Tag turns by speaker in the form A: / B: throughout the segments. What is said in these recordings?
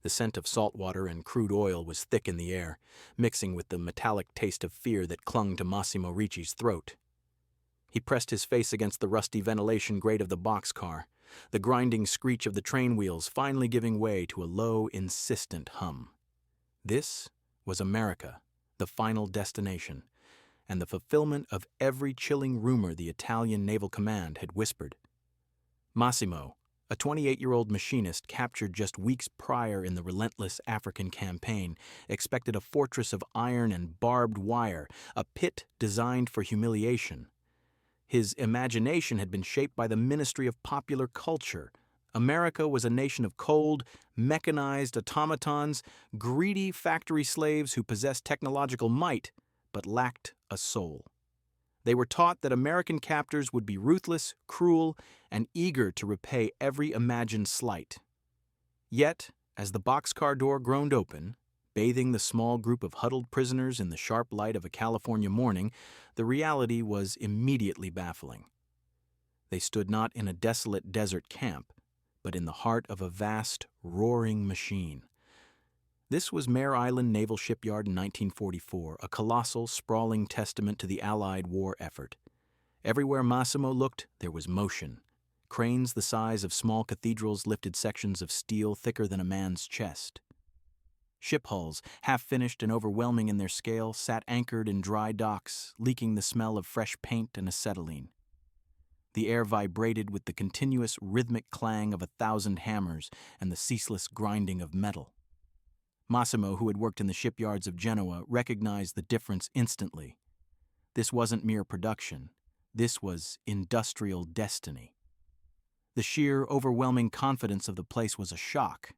A: The scent of salt water and crude oil was thick in the air, mixing with the metallic taste of fear that clung to Massimo Ricci's throat. He pressed his face against the rusty ventilation grate of the boxcar, the grinding screech of the train wheels finally giving way to a low, insistent hum. This was America, the final destination, and the fulfillment of every chilling rumor the Italian Naval Command had whispered. Massimo, a 28-year-old machinist captured just weeks prior in the relentless African campaign, expected a fortress of iron and barbed wire, a pit designed for humiliation. His imagination had been shaped by the Ministry of Popular Culture. America was a nation of cold, mechanized automatons, greedy factory slaves who possessed technological might but lacked a soul. They were taught that American captors would be ruthless, cruel, and eager to repay every imagined slight. Yet, as the boxcar door groaned open, bathing the small group of huddled prisoners in the sharp light of a California morning, the reality was immediately baffling. They stood not in a desolate desert camp, but in the heart of a vast, roaring machine. This was Mare Island Naval Shipyard in 1944, a colossal, sprawling testament to the Allied war effort. Everywhere Massimo looked, there was motion. Cranes the size of small cathedrals lifted sections of steel thicker than a man's chest. Ship hulls, half-finished and overwhelming in their scale, sat anchored in dry docks, leaking the smell of fresh paint and acetylene. The air vibrated with the continuous rhythmic clang of 1,000 hammers and the ceaseless grinding of metal. Massimo, who had worked in the shipyards of Genoa, recognized the difference instantly. This wasn't mere production. This was industrial destiny. The sheer, overwhelming confidence of the place was a shock.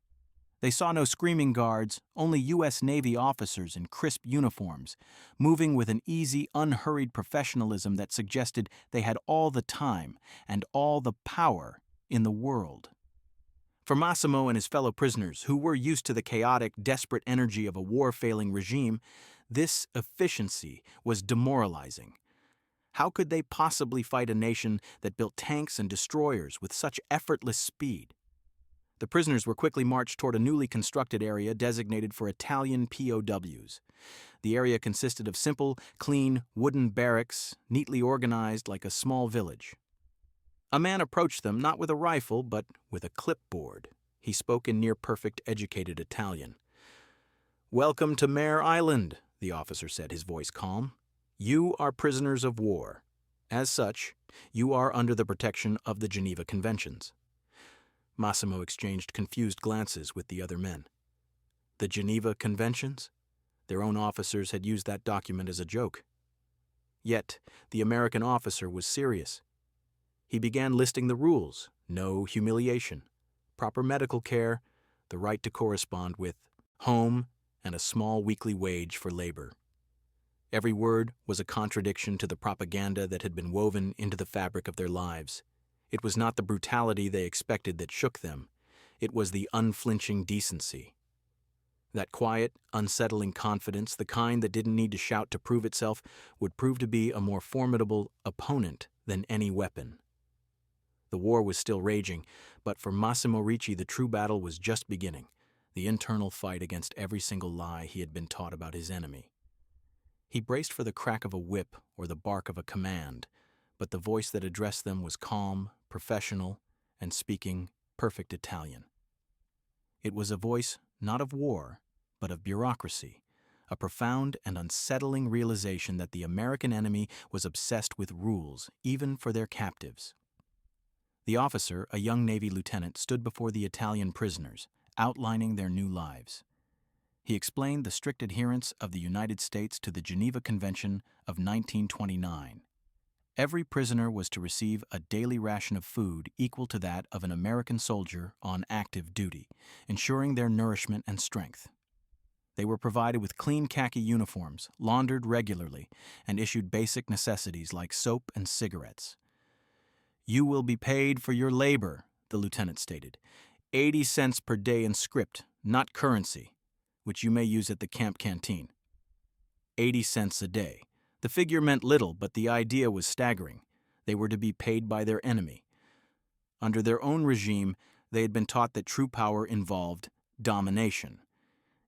A: They saw no screaming guards, only U.S. Navy officers in crisp uniforms, moving with an easy, unhurried professionalism that suggested they had all the time and all the power in the world. For Massimo and his fellow prisoners, who were used to the chaotic, desperate energy of a war-failing regime, this efficiency was demoralizing. How could they possibly fight a nation that built tanks and destroyers with such effortless speed? The prisoners were quickly marched toward a newly constructed area designated for Italian POWs. The area consisted of simple, clean, wooden barracks, neatly organized like a small village. A man approached them not with a rifle, but with a clipboard. He spoke in near-perfect, educated Italian. "Welcome to Mare Island," the officer said, his voice calm. "You are prisoners of war. As such, you are under the protection of the Geneva Conventions." Massimo exchanged confused glances with the other men. The Geneva Conventions? Their own officers had used that document as a joke. Yet, the American officer was serious. He began listing the rules: no humiliation, proper medical care, the right to correspond with home, and a small weekly wage for labor. Every word was a contradiction to the propaganda that had been woven into the fabric of their lives. It was not the brutality they expected that shook them. It was the unflinching decency. That quiet, unsettling confidence, the kind that didn't need to shout to prove itself, would prove to be a more formidable opponent than any weapon. The war was still raging, but for Massimo Ricci the true battle was just beginning, the internal fight against every single lie he had been taught about his enemy. He braced for the crack of a whip or the bark of a command, but the voice that addressed them was calm, professional, and speaking perfect Italian. It was a voice not of war, but of bureaucracy, a profound and unsettling realization that the American enemy was obsessed with rules, even for their captives. The officer, a young Navy lieutenant, stood before the Italian prisoners, outlining their new lives. He explained the strict adherence of the United States to the Geneva Convention of 1929. Every prisoner was to receive a daily ration of food equal to that of an American soldier on active duty, ensuring their nourishment and strength. They were provided with clean khaki uniforms, laundered regularly, and issued basic necessities like soap and cigarettes. "You will be paid for your labor," the lieutenant stated. 80 cents per day in script, not currency, which you may use at the camp canteen. 80 cents a day. The figure meant little, but the idea was staggering. They were to be paid by their enemy. Under their own regime, they had been taught that true power involved domination.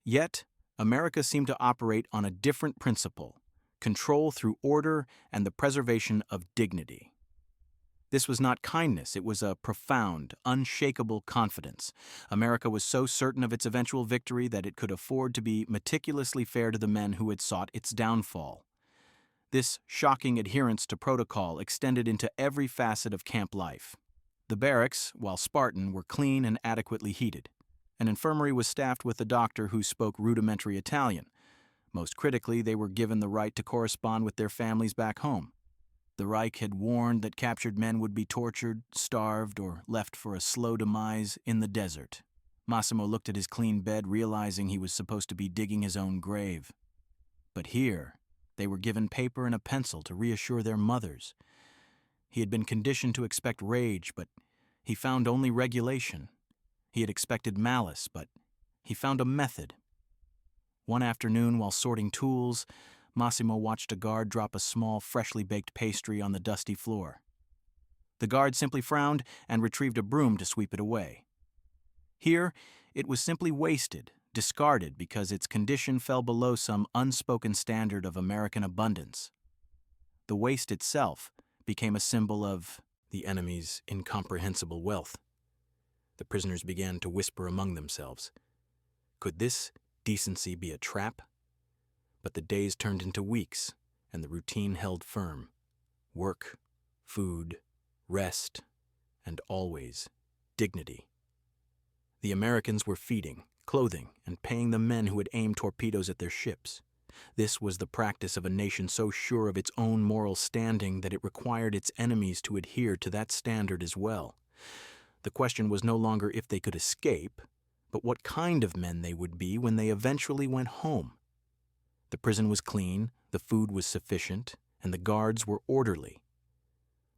A: Yet, America seemed to operate on a different principle: control through order and the preservation of dignity. This was not kindness, it was a profound, unshakable confidence. America was so certain of its eventual victory that it could afford to be meticulously fair to the men who had sought its downfall. This shocking adherence to protocol extended into every facet of camp life. The barracks, while Spartan, were clean and adequately heated. An infirmary was staffed with a doctor who spoke rudimentary Italian. Most critically, they were given the right to correspond with their families back home. The Reich had warned that captured men would be tortured, starved, or left for a slow demise in the desert. Massimo looked at his clean bed, realizing he was supposed to be digging his own grave. But here, they were given paper and a pencil to reassure their mothers. He had been conditioned to expect rage, but he found only regulation. He had expected malice, but he found a method. One afternoon, while sorting tools, Massimo watched a guard drop a small, freshly baked pastry on the dusty floor. The guard simply frowned and retrieved a broom to sweep it away. Here, it was simply wasted, discarded because its condition fell below some unspoken standard of American abundance. The waste itself became a symbol of the enemy's incomprehensible wealth. The prisoners began to whisper among themselves. Could this decency be a trap? But the days turned into weeks, and the routine held firm. Work, food, rest, and always dignity. The Americans were feeding, clothing, and paying the men who had aimed torpedoes at their ships. This was the practice of a nation so sure of its own moral standing that it required its enemies to adhere to that standard as well. The question was no longer if they could escape, but what kind of men they would be when they eventually went home. The prison was clean, the food was sufficient, and the guards were orderly.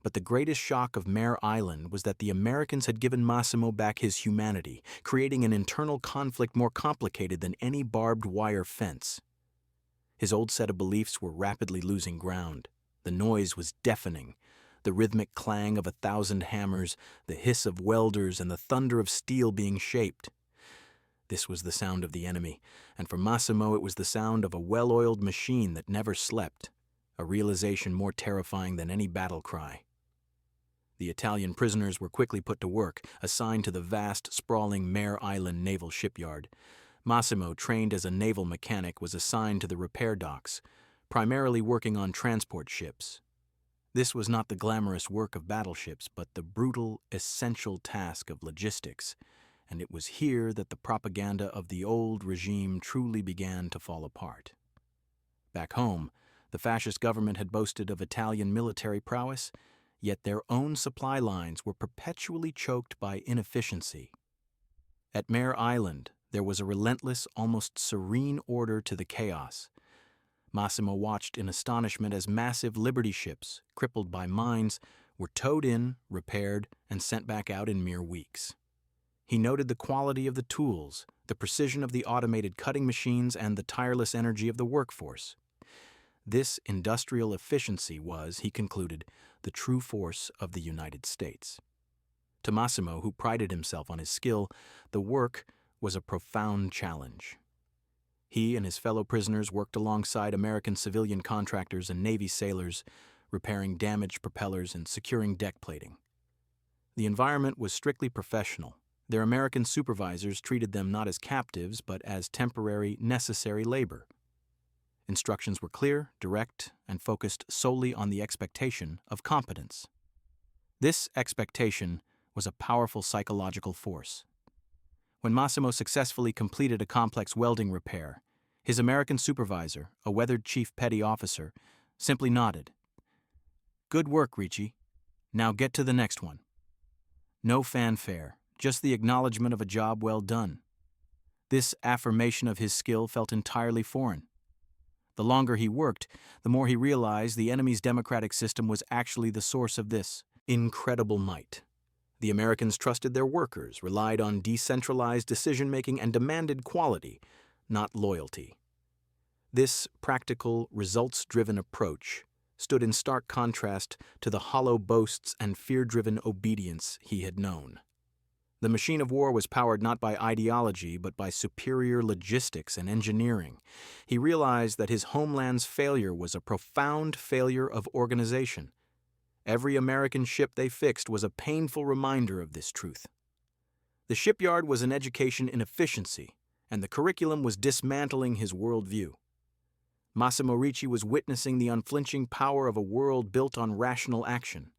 A: But the greatest shock of Mare Island was that the Americans had given Massimo back his humanity, creating an internal conflict more complicated than any barbed wire fence. His old set of beliefs were rapidly losing ground. The noise was deafening. The rhythmic clang of 1,000 hammers, the hiss of welders, and the thunder of steel being shaped. This was the sound of the enemy, and for Massimo it was the sound of a well-oiled machine that never slept, a realization more terrifying than any battle cry. The Italian prisoners were quickly put to work, assigned to the vast, sprawling Mare Island naval shipyard. Massimo, trained as a naval mechanic, was assigned to the repair docks, primarily working on transport ships. This was not the glamorous work of battleships, but the brutal, essential task of logistics, and it was here that the propaganda of the old regime truly began to fall apart. Back home, the fascist government had boasted of Italian military prowess, yet their own supply lines were perpetually choked by inefficiency. At Mare Island, there was a relentless, almost serene order to the chaos. Massimo watched in astonishment as massive Liberty ships, crippled by mines, were towed in, repaired, and sent back out in mere weeks. He noted the quality of the tools, the precision of the automated cutting machines, and the tireless energy of the workforce. This industrial efficiency was, he concluded, the true force of the United States. To Massimo, who prided himself on his skill, the work was a profound challenge. He and his fellow prisoners worked alongside American civilian contractors and Navy sailors, repairing damaged propellers and securing deck plating. The environment was strictly professional. Their American supervisors treated them not as captives, but as temporary, necessary labor. Instructions were clear, direct, and focused solely on the expectation of competence. This expectation was a powerful psychological force. When Massimo successfully completed a complex welding repair, his American supervisor, a weathered chief petty officer, simply nodded. "Good work, Ricci. Now get to the next one." No fanfare, just the acknowledgement of a job well done. This affirmation of his skill felt entirely foreign. The longer he worked, the more he realized the enemy's democratic system was actually the source of this incredible might. The Americans trusted their workers, relied on decentralized decision-making, and demanded quality, not loyalty. This practical, results-driven approach stood in stark contrast to the hollow boasts and fear-driven obedience he had known. The machine of war was powered not by ideology, but by superior logistics and engineering. He realized that his homeland's failure was a profound failure of organization. Every American ship they fixed was a painful reminder of this truth. The shipyard was an education in efficiency, and the curriculum was dismantling his worldview. Massimo Ricci was witnessing the unflinching power of a world built on rational action.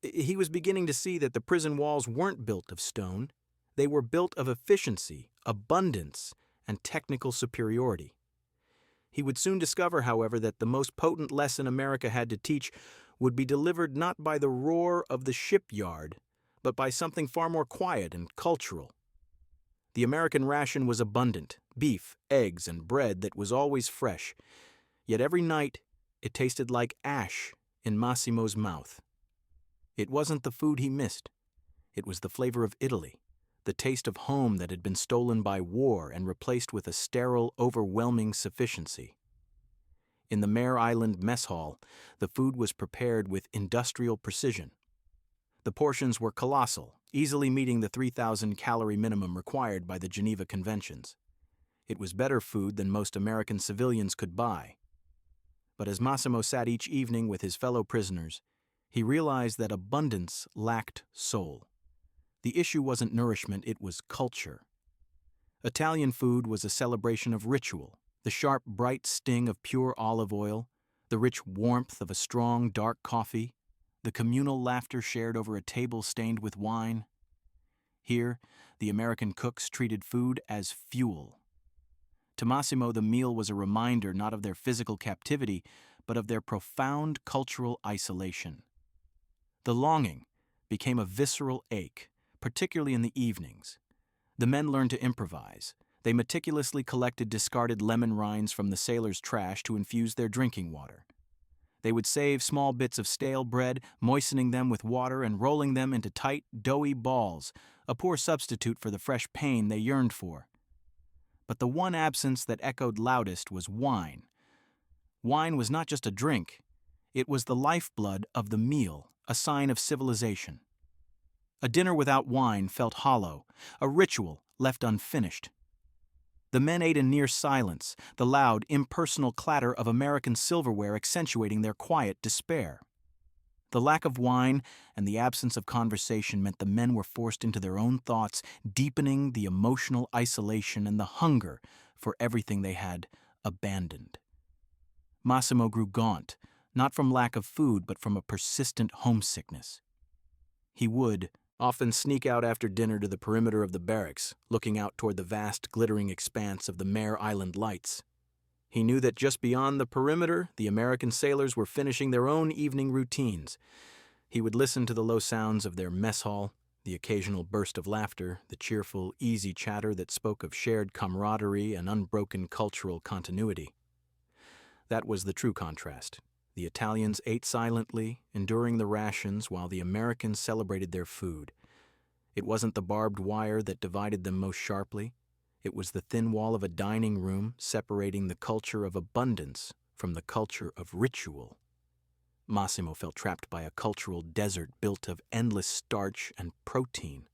A: He was beginning to see that the prison walls weren't built of stone. They were built of efficiency, abundance, and technical superiority. He would soon discover, however, that the most potent lesson America had to teach would be delivered not by the roar of the shipyard, but by something far more quiet and cultural. The American ration was abundant, beef, eggs, and bread that was always fresh, yet every night it tasted like ash in Massimo's mouth. It wasn't the food he missed. It was the flavor of Italy, the taste of home that had been stolen by war and replaced with a sterile, overwhelming sufficiency. In the Mare Island mess hall, the food was prepared with industrial precision. The portions were colossal, easily meeting the 3,000-calorie minimum required by the Geneva Conventions. It was better food than most American civilians could buy. But as Massimo sat each evening with his fellow prisoners, he realized that abundance lacked soul. The issue wasn't nourishment, it was culture. Italian food was a celebration of ritual, the sharp, bright sting of pure olive oil, the rich warmth of a strong, dark coffee, the communal laughter shared over a table stained with wine. Here, the American cooks treated food as fuel. To Massimo, the meal was a reminder not of their physical captivity, but of their profound cultural isolation. The longing became a visceral ache, particularly in the evenings. The men learned to improvise. They meticulously collected discarded lemon rinds from the sailors' trash to infuse their drinking water. They would save small bits of stale bread, moistening them with water and rolling them into tight, doughy balls, a poor substitute for the fresh pain they yearned for. But the one absence that echoed loudest was wine. Wine was not just a drink. It was the lifeblood of the meal, a sign of civilization. A dinner without wine felt hollow, a ritual left unfinished. The men ate in near silence, the loud, impersonal clatter of American silverware accentuating their quiet despair. The lack of wine and the absence of conversation meant the men were forced into their own thoughts, deepening the emotional isolation and the hunger for everything they had abandoned. Massimo grew gaunt, not from lack of food, but from a persistent homesickness. He would often sneak out after dinner to the perimeter of the barracks, looking out toward the vast, glittering expanse of the Mare Island lights. He knew that just beyond the perimeter, the American sailors were finishing their own evening routines. He would listen to the low sounds of their mess hall, the occasional burst of laughter, the cheerful, easy chatter that spoke of shared camaraderie and unbroken cultural continuity. That was the true contrast. The Italians ate silently, enduring the rations, while the Americans celebrated their food. It wasn't the barbed wire that divided them most sharply. It was the thin wall of a dining room separating the culture of abundance from the culture of ritual. Massimo felt trapped by a cultural desert built of endless starch and protein.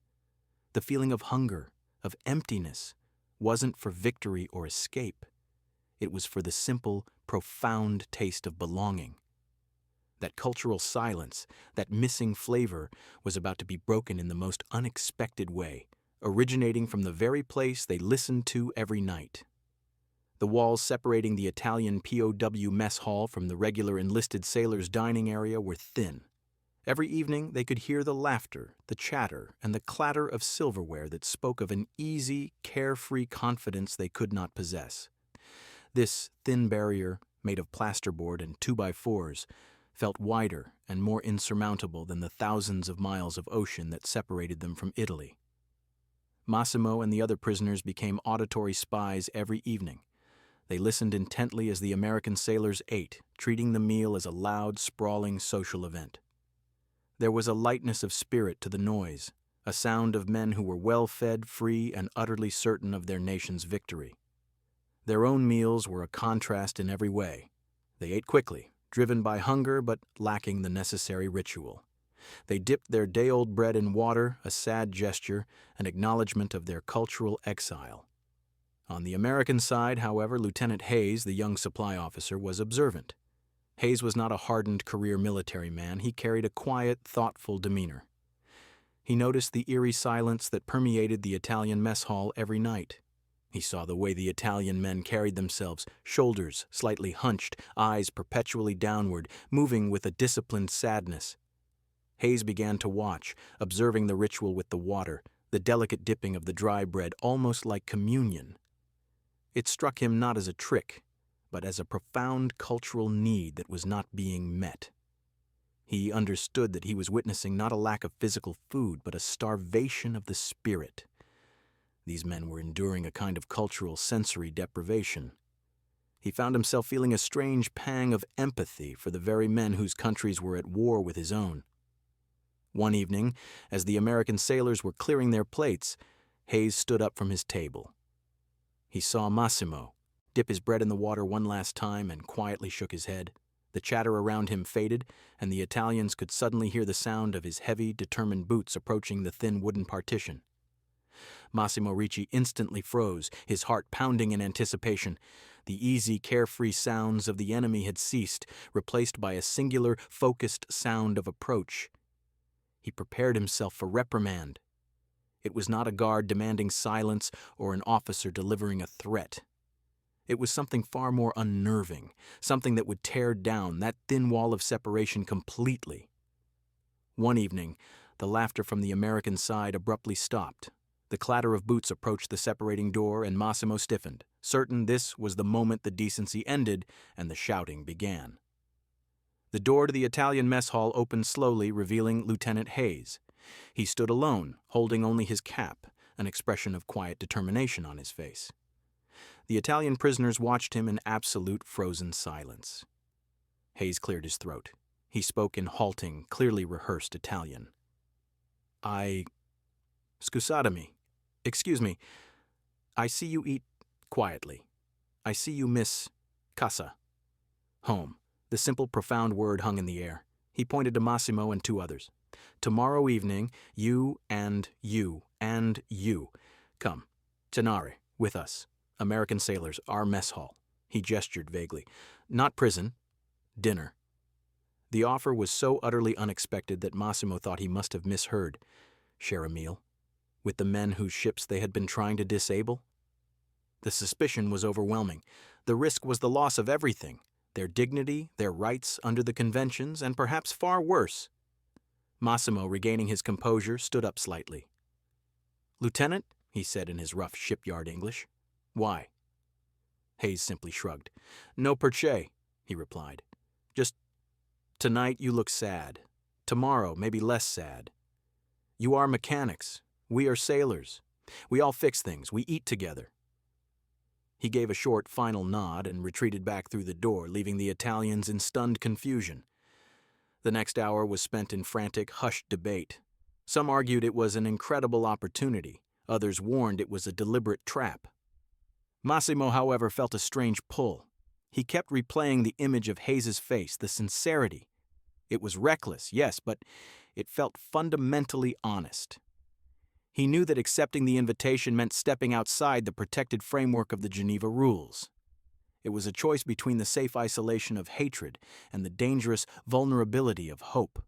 A: The feeling of hunger, of emptiness, wasn't for victory or escape. It was for the simple, profound taste of belonging. That cultural silence, that missing flavor, was about to be broken in the most unexpected way, originating from the very place they listened to every night. The walls separating the Italian POW mess hall from the regular enlisted sailors' dining area were thin. Every evening they could hear the laughter, the chatter, and the clatter of silverware that spoke of an easy, carefree confidence they could not possess. This thin barrier, made of plasterboard and 2x4s, felt wider and more insurmountable than the thousands of miles of ocean that separated them from Italy. Massimo and the other prisoners became auditory spies every evening. They listened intently as the American sailors ate, treating the meal as a loud, sprawling social event. There was a lightness of spirit to the noise, a sound of men who were well-fed, free, and utterly certain of their nation's victory. Their own meals were a contrast in every way. They ate quickly, driven by hunger but lacking the necessary ritual. They dipped their day-old bread in water, a sad gesture, an acknowledgment of their cultural exile. On the American side, however, Lieutenant Hayes, the young supply officer, was observant. Hayes was not a hardened career military man. He carried a quiet, thoughtful demeanor. He noticed the eerie silence that permeated the Italian mess hall every night. He saw the way the Italian men carried themselves, shoulders slightly hunched, eyes perpetually downward, moving with a disciplined sadness. Hayes began to watch, observing the ritual with the water, the delicate dipping of the dry bread, almost like communion. It struck him not as a trick, but as a profound cultural need that was not being met. He understood that he was witnessing not a lack of physical food, but a starvation of the spirit. These men were enduring a kind of cultural sensory deprivation. He found himself feeling a strange pang of empathy for the very men whose countries were at war with his own. One evening, as the American sailors were clearing their plates, Hayes stood up from his table. He saw Massimo dip his bread in the water one last time and quietly shook his head. The chatter around him faded, and the Italians could suddenly hear the sound of his heavy, determined boots approaching the thin wooden partition. Massimo Ricci instantly froze, his heart pounding in anticipation. The easy, carefree sounds of the enemy had ceased, replaced by a singular, focused sound of approach. He prepared himself for reprimand. It was not a guard demanding silence or an officer delivering a threat. It was something far more unnerving, something that would tear down that thin wall of separation completely. One evening, the laughter from the American side abruptly stopped. The clatter of boots approached the separating door, and Massimo stiffened, certain this was the moment the decency ended and the shouting began. The door to the Italian mess hall opened slowly, revealing Lieutenant Hayes. He stood alone, holding only his cap, an expression of quiet determination on his face. The Italian prisoners watched him in absolute frozen silence. Hayes cleared his throat. He spoke in halting, clearly rehearsed Italian. Scusatemi. Excuse me. I see you eat quietly. I see you miss casa. Home. The simple, profound word hung in the air. He pointed to Massimo and two others. Tomorrow evening, you and you and you. Come. To Mare, with us. American sailors, our mess hall. He gestured vaguely. Not prison. Dinner. The offer was so utterly unexpected that Massimo thought he must have misheard. Share a meal? With the men whose ships they had been trying to disable? The suspicion was overwhelming. The risk was the loss of everything. Their dignity, their rights under the conventions, and perhaps far worse. Massimo, regaining his composure, stood up slightly. Lieutenant, he said in his rough shipyard English. Why? Hayes simply shrugged. No perche, he replied. Just tonight you look sad. Tomorrow maybe less sad. You are mechanics. We are sailors. We all fix things. We eat together. He gave a short final nod and retreated back through the door, leaving the Italians in stunned confusion. The next hour was spent in frantic, hushed debate. Some argued it was an incredible opportunity. Others warned it was a deliberate trap. Massimo, however, felt a strange pull. He kept replaying the image of Hayes's face, the sincerity. It was reckless, yes, but it felt fundamentally honest. He knew that accepting the invitation meant stepping outside the protected framework of the Geneva rules. It was a choice between the safe isolation of hatred and the dangerous vulnerability of hope.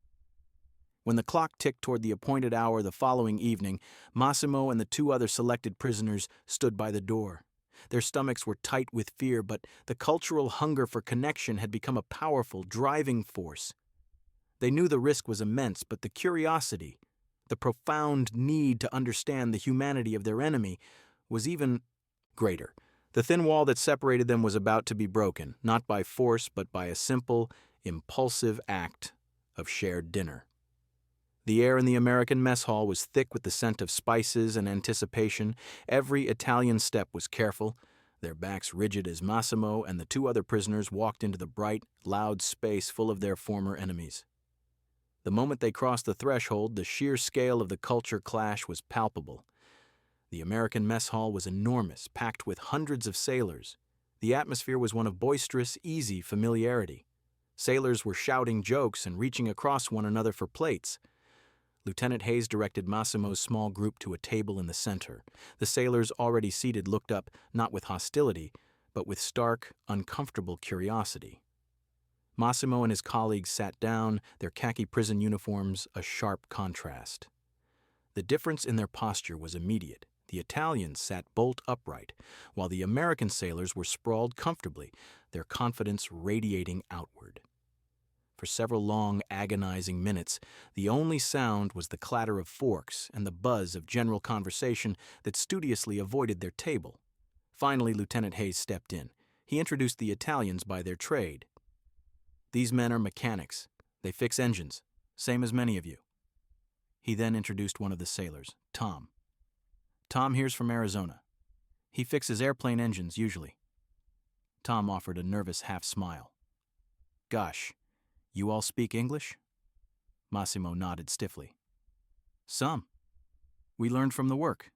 A: When the clock ticked toward the appointed hour the following evening, Massimo and the two other selected prisoners stood by the door. Their stomachs were tight with fear, but the cultural hunger for connection had become a powerful, driving force. They knew the risk was immense, but the curiosity, the profound need to understand the humanity of their enemy, was even greater. The thin wall that separated them was about to be broken, not by force, but by a simple, impulsive act of shared dinner. The air in the American mess hall was thick with the scent of spices and anticipation. Every Italian step was careful, their backs rigid as Massimo and the two other prisoners walked into the bright, loud space full of their former enemies. The moment they crossed the threshold, the sheer scale of the culture clash was palpable. The American mess hall was enormous, packed with hundreds of sailors. The atmosphere was one of boisterous, easy familiarity. Sailors were shouting jokes and reaching across one another for plates. Lieutenant Hayes directed Massimo's small group to a table in the center. The sailors already seated looked up, not with hostility, but with stark, uncomfortable curiosity. Massimo and his colleagues sat down, their khaki prison uniforms a sharp contrast. The difference in their posture was immediate. The Italians sat bolt upright, while the American sailors were sprawled comfortably, their confidence radiating outward. For several long, agonizing minutes, the only sound was the clatter of forks and the buzz of general conversation that studiously avoided their table. Finally, Lieutenant Hayes stepped in. He introduced the Italians by their trade. "These men are mechanics. They fix engines, same as many of you." He then introduced one of the sailors, Tom. "Tom here's from Arizona. He fixes airplane engines, usually." Tom offered a nervous half-smile. "Gosh, you all speak English?" Massimo nodded stiffly. "Some. We learned from the work."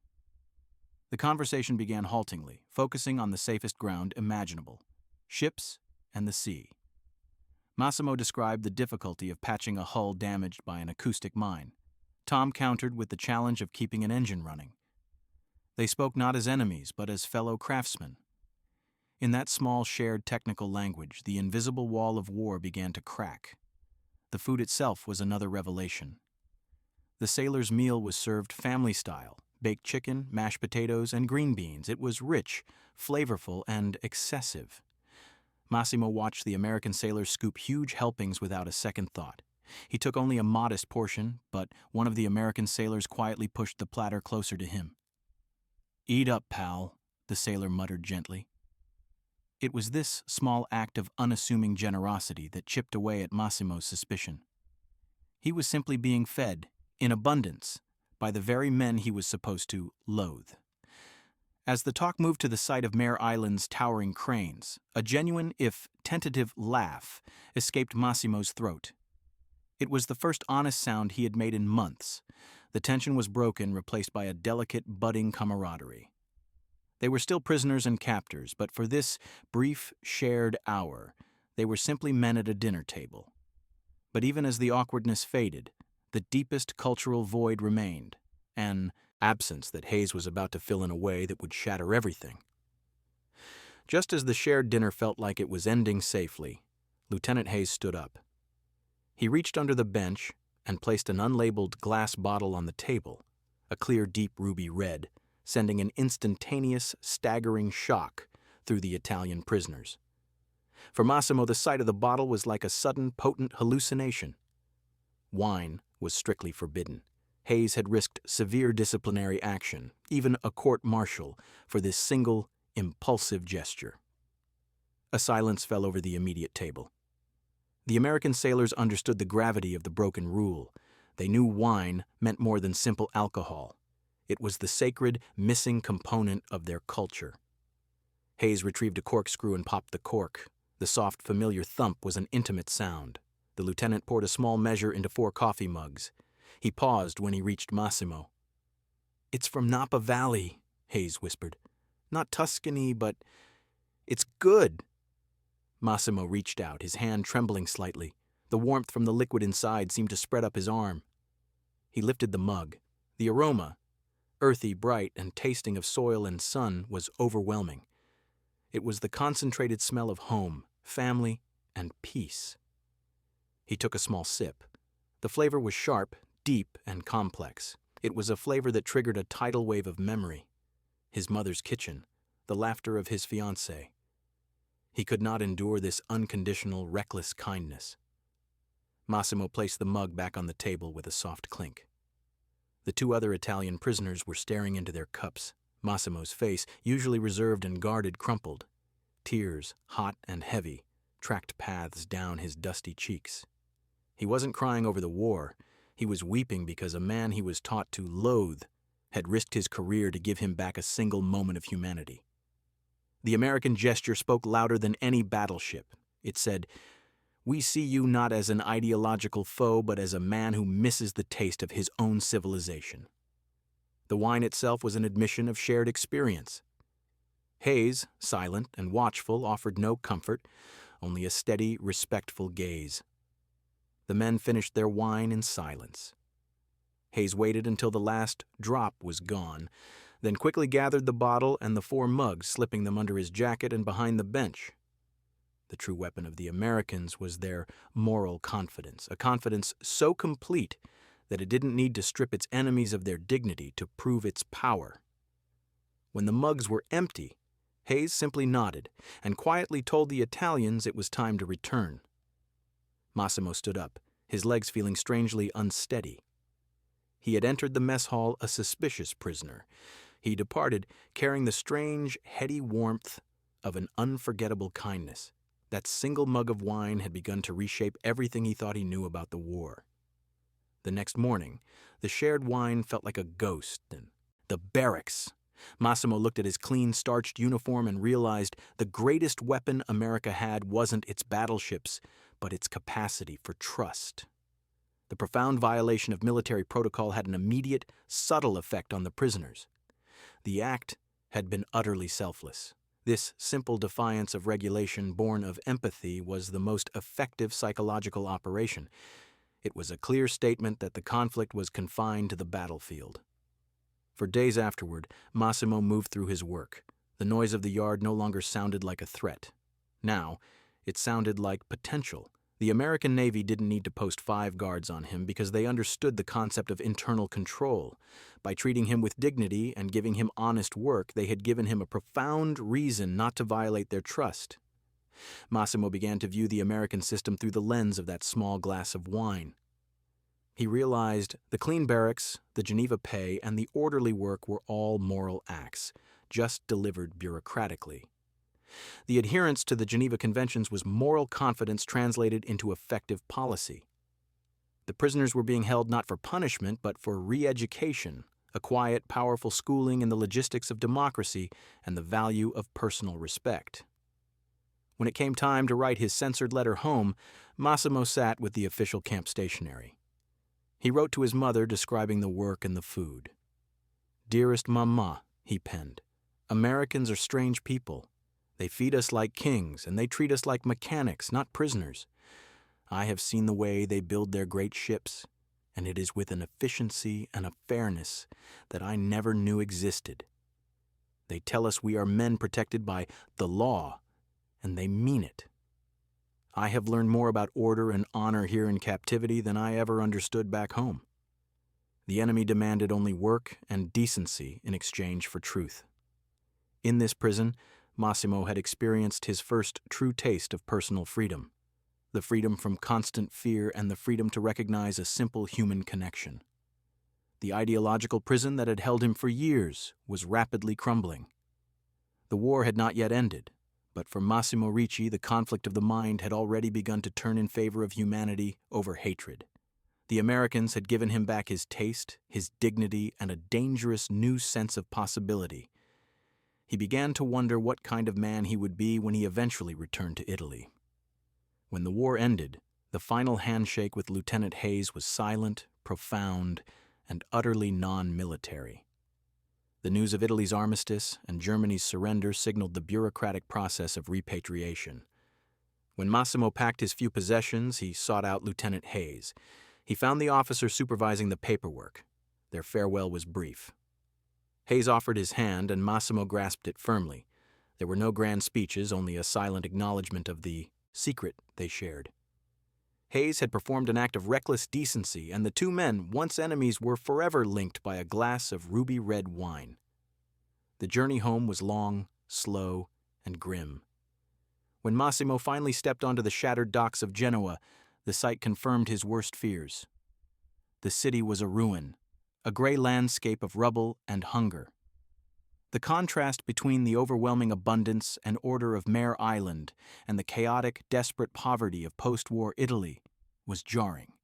A: The conversation began haltingly, focusing on the safest ground imaginable, ships and the sea. Massimo described the difficulty of patching a hull damaged by an acoustic mine. Tom countered with the challenge of keeping an engine running. They spoke not as enemies, but as fellow craftsmen. In that small shared technical language, the invisible wall of war began to crack. The food itself was another revelation. The sailor's meal was served family style, baked chicken, mashed potatoes, and green beans. It was rich, flavorful, and excessive. Massimo watched the American sailors scoop huge helpings without a second thought. He took only a modest portion, but one of the American sailors quietly pushed the platter closer to him. "Eat up, pal," the sailor muttered gently. It was this small act of unassuming generosity that chipped away at Massimo's suspicion. He was simply being fed, in abundance, by the very men he was supposed to loathe. As the talk moved to the site of Mare Island's towering cranes, a genuine, if tentative, laugh escaped Massimo's throat. It was the first honest sound he had made in months. The tension was broken, replaced by a delicate, budding camaraderie. They were still prisoners and captors, but for this brief, shared hour, they were simply men at a dinner table. But even as the awkwardness faded, the deepest cultural void remained, an absence that Hayes was about to fill in a way that would shatter everything. Just as the shared dinner felt like it was ending safely, Lieutenant Hayes stood up. He reached under the bench and placed an unlabeled glass bottle on the table, a clear, deep ruby red, sending an instantaneous, staggering shock through the Italian prisoners. For Massimo, the sight of the bottle was like a sudden, potent hallucination. Wine was strictly forbidden. Hayes had risked severe disciplinary action, even a court-martial, for this single, impulsive gesture. A silence fell over the immediate table. The American sailors understood the gravity of the broken rule. They knew wine meant more than simple alcohol. It was the sacred, missing component of their culture. Hayes retrieved a corkscrew and popped the cork. The soft, familiar thump was an intimate sound. The lieutenant poured a small measure into 4 coffee mugs. He paused when he reached Massimo. "It's from Napa Valley," Hayes whispered. "Not Tuscany, but it's good." Massimo reached out, his hand trembling slightly. The warmth from the liquid inside seemed to spread up his arm. He lifted the mug. The aroma, earthy, bright, and tasting of soil and sun, was overwhelming. It was the concentrated smell of home, family, and peace. He took a small sip. The flavor was sharp, deep, and complex. It was a flavor that triggered a tidal wave of memory. His mother's kitchen, the laughter of his fiancée. He could not endure this unconditional, reckless kindness. Massimo placed the mug back on the table with a soft clink. The 2 other Italian prisoners were staring into their cups. Massimo's face, usually reserved and guarded, crumpled. Tears, hot and heavy, tracked paths down his dusty cheeks. He wasn't crying over the war. He was weeping because a man he was taught to loathe had risked his career to give him back a single moment of humanity. The American gesture spoke louder than any battleship. It said, "We see you not as an ideological foe, but as a man who misses the taste of his own civilization." The wine itself was an admission of shared experience. Hayes, silent and watchful, offered no comfort, only a steady, respectful gaze. The men finished their wine in silence. Hayes waited until the last drop was gone, then quickly gathered the bottle and the 4 mugs, slipping them under his jacket and behind the bench. The true weapon of the Americans was their moral confidence, a confidence so complete that it didn't need to strip its enemies of their dignity to prove its power. When the mugs were empty, Hayes simply nodded and quietly told the Italians it was time to return. Massimo stood up, his legs feeling strangely unsteady. He had entered the mess hall a suspicious prisoner. He departed carrying the strange, heady warmth of an unforgettable kindness. That single mug of wine had begun to reshape everything he thought he knew about the war. The next morning, the shared wine felt like a ghost, and the barracks. Massimo looked at his clean, starched uniform and realized the greatest weapon America had wasn't its battleships, but its capacity for trust. The profound violation of military protocol had an immediate, subtle effect on the prisoners. The act had been utterly selfless. This simple defiance of regulation born of empathy was the most effective psychological operation. It was a clear statement that the conflict was confined to the battlefield. For days afterward, Massimo moved through his work. The noise of the yard no longer sounded like a threat. Now, it sounded like potential. The American Navy didn't need to post 5 guards on him because they understood the concept of internal control. By treating him with dignity and giving him honest work, they had given him a profound reason not to violate their trust. Massimo began to view the American system through the lens of that small glass of wine. He realized the clean barracks, the Geneva pay, and the orderly work were all moral acts, just delivered bureaucratically. The adherence to the Geneva Conventions was moral confidence translated into effective policy. The prisoners were being held not for punishment, but for re-education, a quiet, powerful schooling in the logistics of democracy and the value of personal respect. When it came time to write his censored letter home, Massimo sat with the official camp stationery. He wrote to his mother describing the work and the food. "Dearest Mama," he penned, "Americans are strange people. They feed us like kings, and they treat us like mechanics, not prisoners. I have seen the way they build their great ships, and it is with an efficiency and a fairness that I never knew existed. They tell us we are men protected by the law, and they mean it. I have learned more about order and honor here in captivity than I ever understood back home. The enemy demanded only work and decency in exchange for truth." In this prison, Massimo had experienced his first true taste of personal freedom, the freedom from constant fear and the freedom to recognize a simple human connection. The ideological prison that had held him for years was rapidly crumbling. The war had not yet ended, but for Massimo Ricci, the conflict of the mind had already begun to turn in favor of humanity over hatred. The Americans had given him back his taste, his dignity, and a dangerous new sense of possibility. He began to wonder what kind of man he would be when he eventually returned to Italy. When the war ended, the final handshake with Lieutenant Hayes was silent, profound, and utterly non-military. The news of Italy's armistice and Germany's surrender signaled the bureaucratic process of repatriation. When Massimo packed his few possessions, he sought out Lieutenant Hayes. He found the officer supervising the paperwork. Their farewell was brief. Hayes offered his hand, and Massimo grasped it firmly. There were no grand speeches, only a silent acknowledgement of the secret they shared. Hayes had performed an act of reckless decency, and the two men, once enemies, were forever linked by a glass of ruby-red wine. The journey home was long, slow, and grim. When Massimo finally stepped onto the shattered docks of Genoa, the sight confirmed his worst fears. The city was a ruin, a gray landscape of rubble and hunger. The contrast between the overwhelming abundance and order of Mare Island and the chaotic, desperate poverty of post-war Italy was jarring.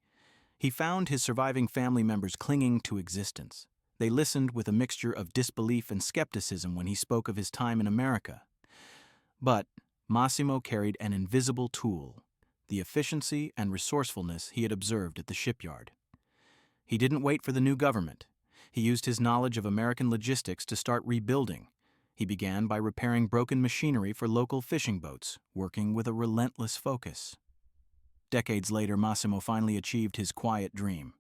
A: He found his surviving family members clinging to existence. They listened with a mixture of disbelief and skepticism when he spoke of his time in America. But Massimo carried an invisible tool, the efficiency and resourcefulness he had observed at the shipyard. He didn't wait for the new government. He used his knowledge of American logistics to start rebuilding. He began by repairing broken machinery for local fishing boats, working with a relentless focus. Decades later, Massimo finally achieved his quiet dream.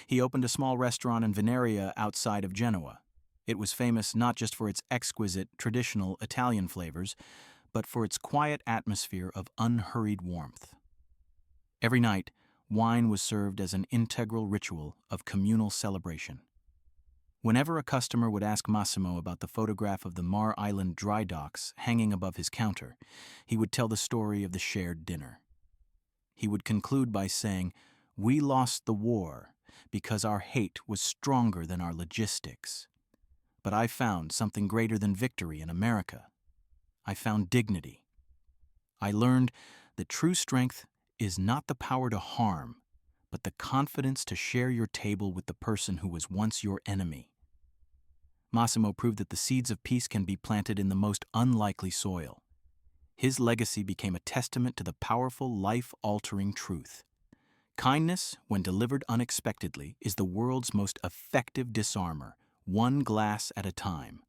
A: He opened a small restaurant in Veneria outside of Genoa. It was famous not just for its exquisite, traditional Italian flavors, but for its quiet atmosphere of unhurried warmth. Every night, wine was served as an integral ritual of communal celebration. Whenever a customer would ask Massimo about the photograph of the Mare Island dry docks hanging above his counter, he would tell the story of the shared dinner. He would conclude by saying, "We lost the war because our hate was stronger than our logistics. But I found something greater than victory in America. I found dignity. I learned that true strength is not the power to harm, but the confidence to share your table with the person who was once your enemy." Massimo proved that the seeds of peace can be planted in the most unlikely soil. His legacy became a testament to the powerful, life-altering truth. Kindness, when delivered unexpectedly, is the world's most effective disarmor, one glass at a time.